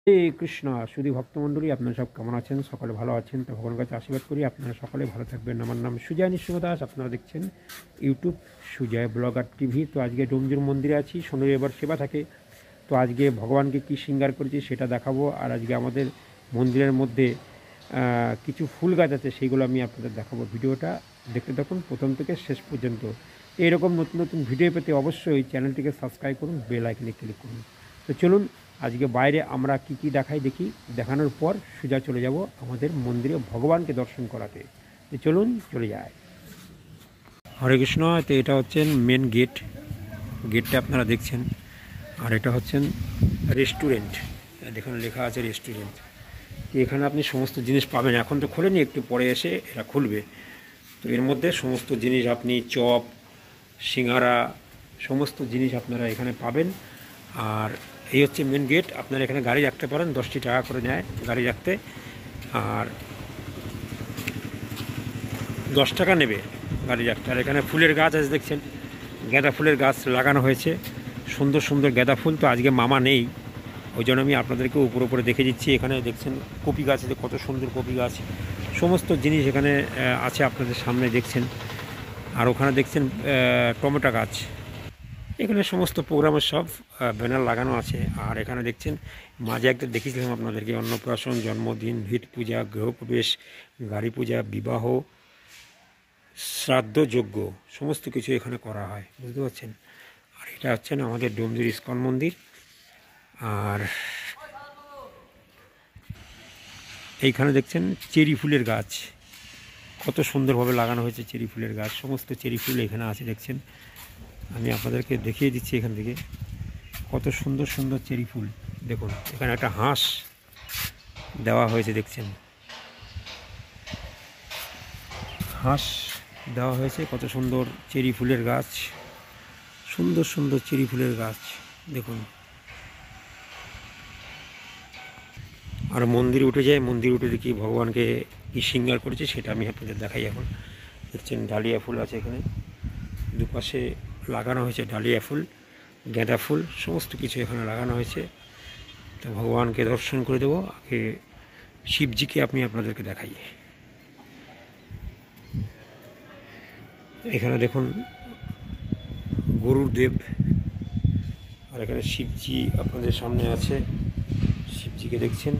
হরে কৃষ্ণ সুধী ভক্তমণ্ডলী, আপনারা সব কেমন আছেন? সকলে ভালো আছেন তো ভগবানের কাছে আশীর্বাদ করি আপনারা সকলে ভালো থাকবেন। আমার নাম সুজয় নৃসিংহ। আপনারা দেখছেন ইউটিউব সুজয় ব্লগার টিভি। তো আজকে ডোমজুর মন্দিরে আছি, শনিবার সেবা থাকে। তো আজকে ভগবানকে কী শৃঙ্গার করেছি সেটা দেখাবো। আর আজকে আমাদের মন্দিরের মধ্যে কিছু ফুল গাছ আছে, সেইগুলো আমি আপনাদের দেখাবো। ভিডিওটা দেখতে থাকুন প্রথম থেকে শেষ পর্যন্ত। এইরকম নতুন নতুন ভিডিও পেতে অবশ্যই চ্যানেলটিকে সাবস্ক্রাইব করুন, বেল আইকনে ক্লিক করুন। তো চলুন আজকে বাইরে আমরা কি কি দেখাই দেখি। দেখানোর পর সোজা চলে যাব আমাদের মন্দিরে ভগবানকে দর্শন করাতে। তো চলুন চলে যায়। হরে কৃষ্ণ। তো এটা হচ্ছেন মেন গেট, গেটটা আপনারা দেখছেন। আর এটা হচ্ছেন রেস্টুরেন্ট, দেখুন লেখা আছে রেস্টুরেন্ট। এখানে আপনি সমস্ত জিনিস পাবেন। এখন তো খোলেনি, একটু পরে এসে এরা খুলবে। তো এর মধ্যে সমস্ত জিনিস আপনি চপ, সিঙ্গারা, সমস্ত জিনিস আপনারা এখানে পাবেন। আর এই হচ্ছে মেন গেট। আপনারা এখানে গাড়ি রাখতে পারেন, 10টি টাকা করে নেয় গাড়ি রাখতে। আর 10 টাকা নেবে গাড়ি রাখতে। আর এখানে ফুলের গাছ আছে দেখছেন, গাঁদা ফুলের গাছ লাগানো হয়েছে, সুন্দর সুন্দর গাঁদা ফুল। তো আজকে মামা নেই, ওই জন্য আমি আপনাদেরকে উপরে উপরে দেখে দিচ্ছি। এখানে দেখছেন কপি গাছ আছে, কত সুন্দর কপি গাছ, সমস্ত জিনিস এখানে আছে আপনাদের সামনে দেখছেন। আর ওখানে দেখছেন টমেটো গাছ। এখানে সমস্ত প্রোগ্রামের সব ব্যানার লাগানো আছে। আর এখানে দেখছেন মাঝে একটা দেখিয়েছিলাম আপনাদেরকে, অন্নপ্রাশন, জন্মদিন, ভিত পূজা, গৃহপ্রবেশ, গাড়ি পূজা, বিবাহ, শ্রাদ্ধ, যজ্ঞ, সমস্ত কিছু এখানে করা হয়, বুঝতে পারছেন। আর এটা হচ্ছেন আমাদের ডোমজুর ইস্কন মন্দির। আর এইখানে দেখছেন চেরি ফুলের গাছ, কত সুন্দরভাবে লাগানো হয়েছে চেরি ফুলের গাছ। সমস্ত চেরি ফুল এখানে আছে দেখছেন। আমি আপনাদেরকে দেখিয়ে দিচ্ছি এখান থেকে কত সুন্দর সুন্দর চেরি ফুল। দেখুন এখানে একটা হাঁস দেওয়া হয়েছে দেখছেন, হাঁস দেওয়া হয়েছে। কত সুন্দর চেরি ফুলের গাছ, সুন্দর সুন্দর চেরি ফুলের গাছ দেখুন। আর মন্দিরে উঠে যায়, মন্দিরে উঠে দেখি ভগবানকে কী শৃঙ্গার করেছে সেটা আমি আপনাদের দেখাই। এখন দেখছেন ডালিয়া ফুল আছে এখানে, দুপাশে লাগানো হয়েছে ডালিয়া ফুল, গাঁদা ফুল, সমস্ত কিছু এখানে লাগানো হয়েছে। তো ভগবানকে দর্শন করে দেবো। আগে শিবজিকে আমি আপনাদেরকে দেখাই। এখানে দেখুন গরুর দেব, আর এখানে শিবজি আপনাদের সামনে আছে, শিবজিকে দেখছেন।